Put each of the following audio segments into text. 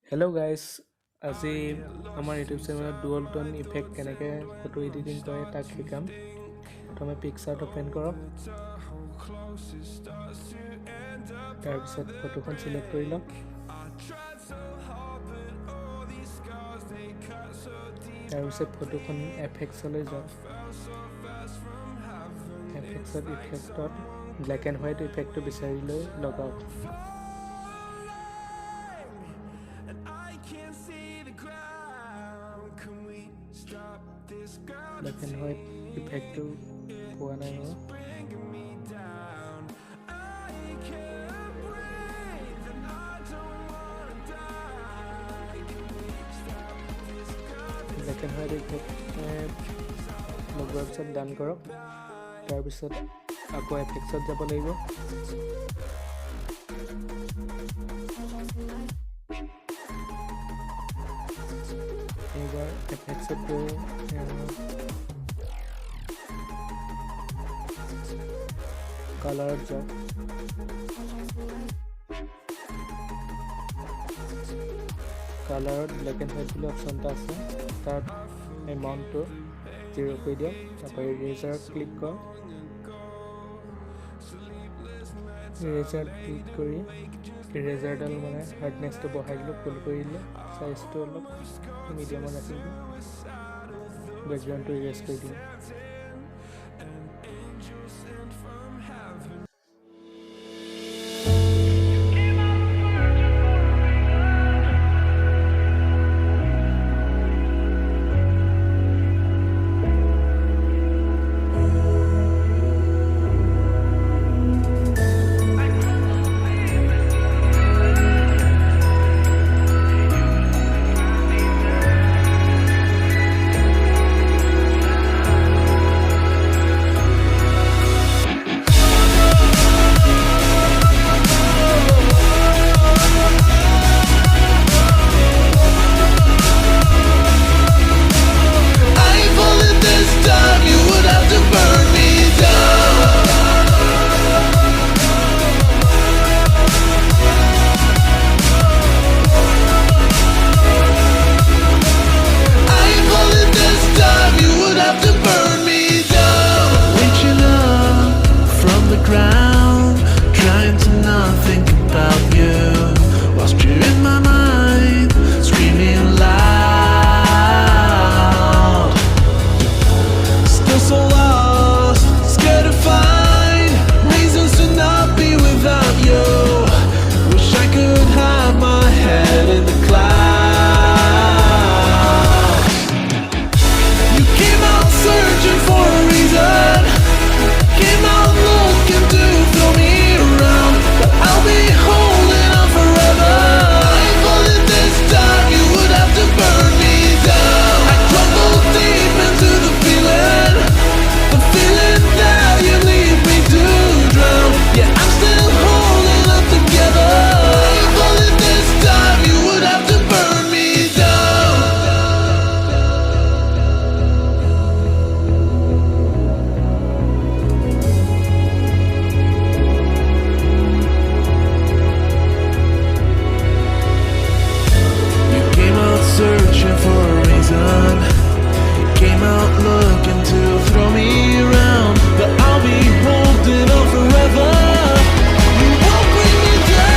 Hello guys, আজি আমাৰ YouTube চেনেলত ডুৱেল টোন ইফেক্ট কেনেকৈ ফটো এডিটিং কৰে তাক শিকাম। প্ৰথমে পিক্সাৰত অপেন কৰক, তাৰপিছত ফটোখন চিলেক্ট কৰি লওক, তাৰপিছত ফটোখন এফেক্টছলৈ যাওক, এফেক্টছত ইফেক্টত ব্লেক এণ্ড হোৱাইট ইফেক্টটো বিচাৰি লৈ লগাওক। ব্লেক এণ্ড হোৱাইট ইফেক্টটো পোৱা নাই মই। ব্লেক এণ্ড হোৱাইট ইফেক্ট লগোৱাৰ পিছত ডান কৰক, তাৰপিছত আকৌ এফেক্টছত যাব লাগিব। এইবাৰ এফেক্টছত গৈ কালাৰত যাওক, কালাৰত ব্লেক এণ্ড হোৱাইট বুলি অপশ্যন এটা আছে, তাত এমাউণ্টটো 0 কৰি দিয়ক, তাৰপৰা ইৰেজাৰত ক্লিক কৰক, ইৰেজাৰত ক্লিক কৰি ইৰেজাৰডাল মানে হাৰ্ডনেছটো বঢ়াই দিলোঁ, ফুল কৰি দিলোঁ, চাইজটো অলপ মিডিয়ামত ৰাখিব, বেকগ্ৰাউণ্ডটো ইৰেজ কৰি দিলোঁ। Trying to not think about you whilst you're in my mind, screaming loud. Still so lost, scared to find reasons to not be without you. Wish I could hide my head in the clouds. You came out searching for a reason, came out looking to throw me around, but I'll be holding on forever. I thought that this time you would have to burn me down. I crumbled deep into the feeling that you leave me to drown. Yeah, I'm still holding up together. I thought that this time you would have to burn me down. You came out searching for a reason, came out looking to throw me around, but I'll be holding on forever. You won't bring me down.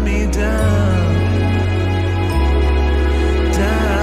me down, down.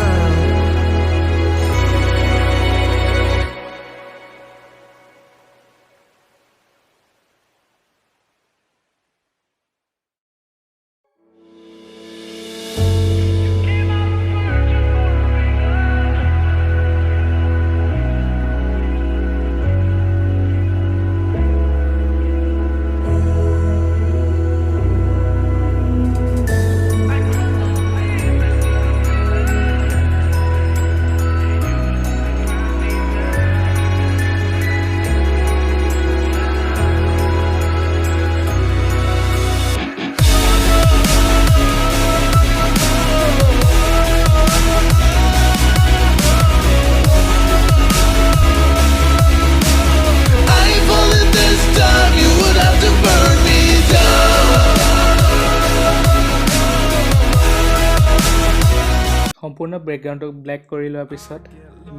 সম্পূৰ্ণ বেকগ্ৰাউণ্ডটো black কৰি লোৱাৰ পিছত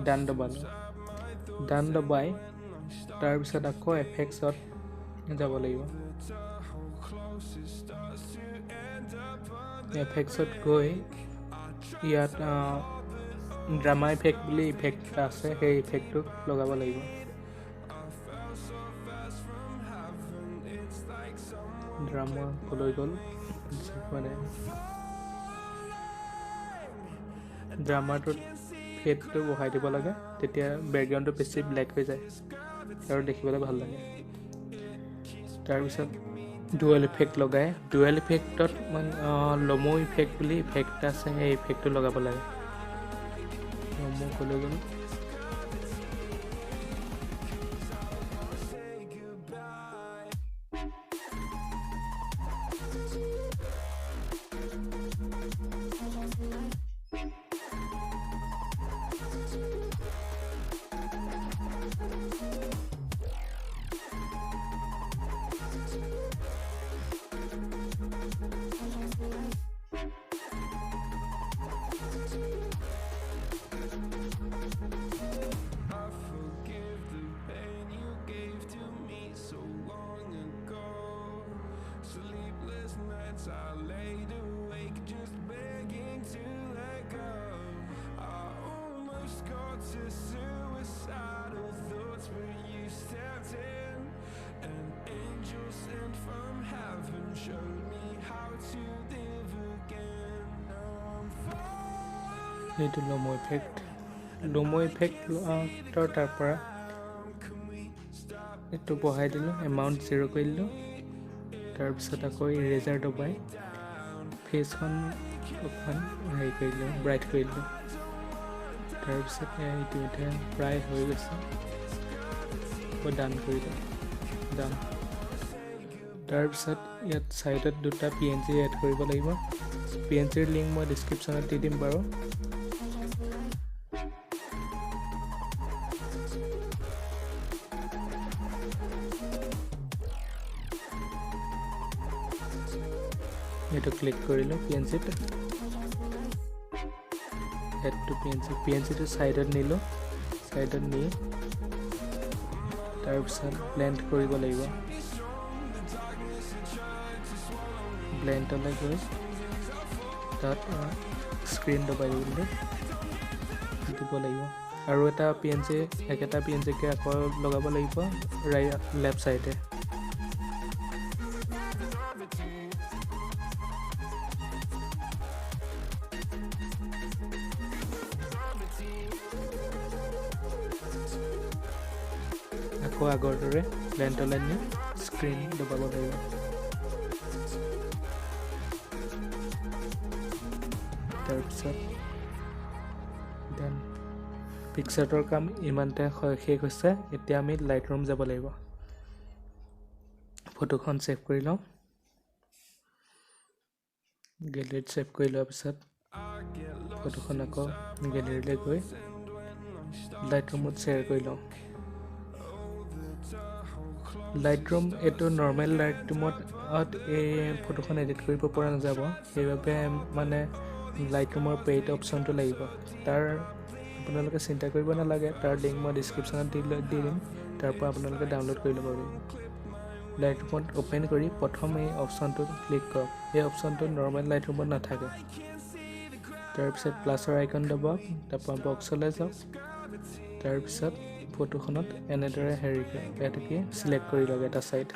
ডান দবালোঁ ডান দবাই তাৰপিছত আকৌ এফেক্টছত যাব লাগিব এফেক্টছত গৈ ইয়াত ড্ৰামা ইফেক্ট বুলি ইফেক্ট আছে সেই ইফেক্টটো লগাব লাগিব ড্ৰামা কলৈ গ'ল মানে ড্ৰামাটোত ফেডটো বহাই দিব লাগে তেতিয়া বেকগ্ৰাউণ্ডটো বেছি ব্লেক হৈ যায় আৰু দেখিবলৈ ভাল লাগে তাৰপিছত ডুৱেল ইফেক্ট লগাই ডুৱেল ইফেক্টত মানে লমো ইফেক্ট বুলি ইফেক্ট আছে সেই ইফেক্টটো লগাব লাগে লমো কলৈ গ'ল I laid awake just begging to let go. I almost got to suicidal thoughts, but you stepped in. An angel sent from heaven showed me how to live again. Now I'm falling. এইটো লমো ইফেক্টৰ তাৰ পৰা এইটো বহাই দিলোঁ amount 0 কৰি দিলোঁ তাৰপিছত আকৌ ইৰেজাৰ দবাই ফেচখন অকণমান হেৰি কৰি দিলোঁ ব্ৰাইট কৰি দিলোঁ তাৰপিছত এইটো এতিয়া প্ৰায় হৈ গৈছে আকৌ ডান কৰি দিওঁ ডান তাৰপিছত ইয়াত ছাইডত দুটা PNG এড কৰিব লাগিব PNGৰ লিংক মই ডিছক্ৰিপশ্যনত দি দিম বাৰু এইটো ক্লিক কৰিলোঁ PNGত এড টু PNGটো ছাইডত নিলোঁ ছাইডত নি তাৰপিছত ব্লেণ্ড কৰিব লাগিব ব্লেণ্ডলৈ গৈ তাত স্ক্ৰীন দবাই দিব লাগিব আৰু এটা একেটা PNGকে আকৌ লগাব লাগিব লেফ্ট ছাইডে আকৌ আগৰ দৰে ব্লেণ্ডলৈ নি স্ক্ৰীন দবাব লাগিব তাৰপিছত দেন পিকচাৰৰ কাম ইমানতে শেষ হৈছে এতিয়া আমি লাইটৰুম যাব লাগিব ফটোখন সেভ কৰি লওঁ গেলেৰীত সেভ কৰি লোৱাৰ পিছত ফটোখন আকৌ গেলেৰীলৈ গৈ লাইটৰুমত শ্বেয়াৰ কৰি লওঁ লাইটৰুম এইটো নৰ্মেল লাইটৰুমত এই ফটোখন এডিট কৰিব পৰা নাযাব সেইবাবে মানে লাইটৰুমৰ পেইড অপশ্যনটো লাগিব তাৰ আপোনালোকে চিন্তা কৰিব নালাগে তাৰ লিংক মই ডিছক্ৰিপশ্যনত দি দিম তাৰ পৰা আপোনালোকে ডাউনলোড কৰি ল'ব পাৰিব লাইটৰুমত অপেন কৰি প্ৰথম এই অপশ্যনটোত ক্লিক কৰক এই অপশ্যনটো নৰ্মেল লাইটৰুমত নাথাকে তাৰপিছত প্লাছৰ আইকন দবাওক তাৰপৰা বক্সলৈ যাওক তাৰপিছত ফটোখনত এনেদৰে এটাকে চিলেক্ট কৰি লওক এটা ছাইড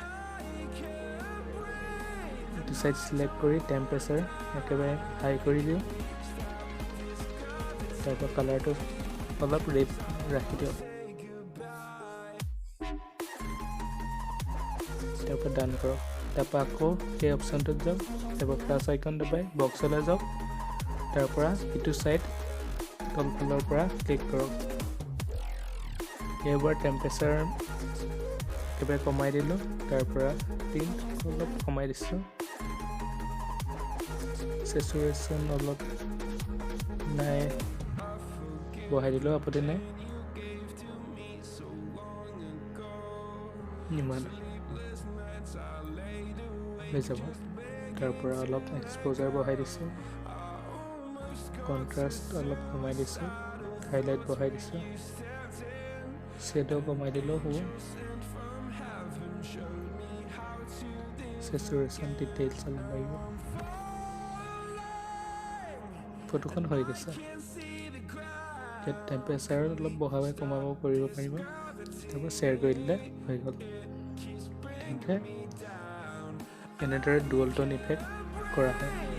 এইটো ছাইড চিলেক্ট কৰি টেম্পাৰেচাৰ একেবাৰে হাই কৰি দিওঁ তাৰপৰা কালাৰটো অলপ ৰেড ৰাখি দিয়ক তাৰপৰা ডান কৰক তাৰপৰা আকৌ সেই অপশ্যনটোত যাওক তাৰপৰা প্লাছ আইকন দবাই বক্সলৈ যাওক তাৰপৰা ইটো ছাইড তলফালৰ পৰা ক্লিক কৰক এইবাৰ টেম্পাৰেচাৰ একেবাৰে কমাই দিলোঁ তাৰপৰা টিণ্ট অলপ কমাই দিছোঁ চেচুৰেশ্যন অলপ নাই বঢ়াই দিলোঁ আপত্তি নাই ইমান হৈ যাব তাৰপৰা অলপ এক্সপ'জাৰ বঢ়াই দিছোঁ কণ্ট্ৰাষ্ট অলপ কমাই দিছোঁ হাইলাইট বঢ়াই দিছোঁ শ্বেডো কমাই দিলেও হ'ব চেচুৰেশ্যন ডিটেইলছ অলপ লাগিব ফটোখন হৈ গৈছে ইয়াত টেম্পাৰেচাৰ অলপ বঢ়াই কমাব কৰিব পাৰিব তাৰপৰা শ্বেয়াৰ কৰি দিলে হৈ গ'ল তেন্তে এনেদৰে ডুৱেল টোন ইফেক্ট কৰা হয়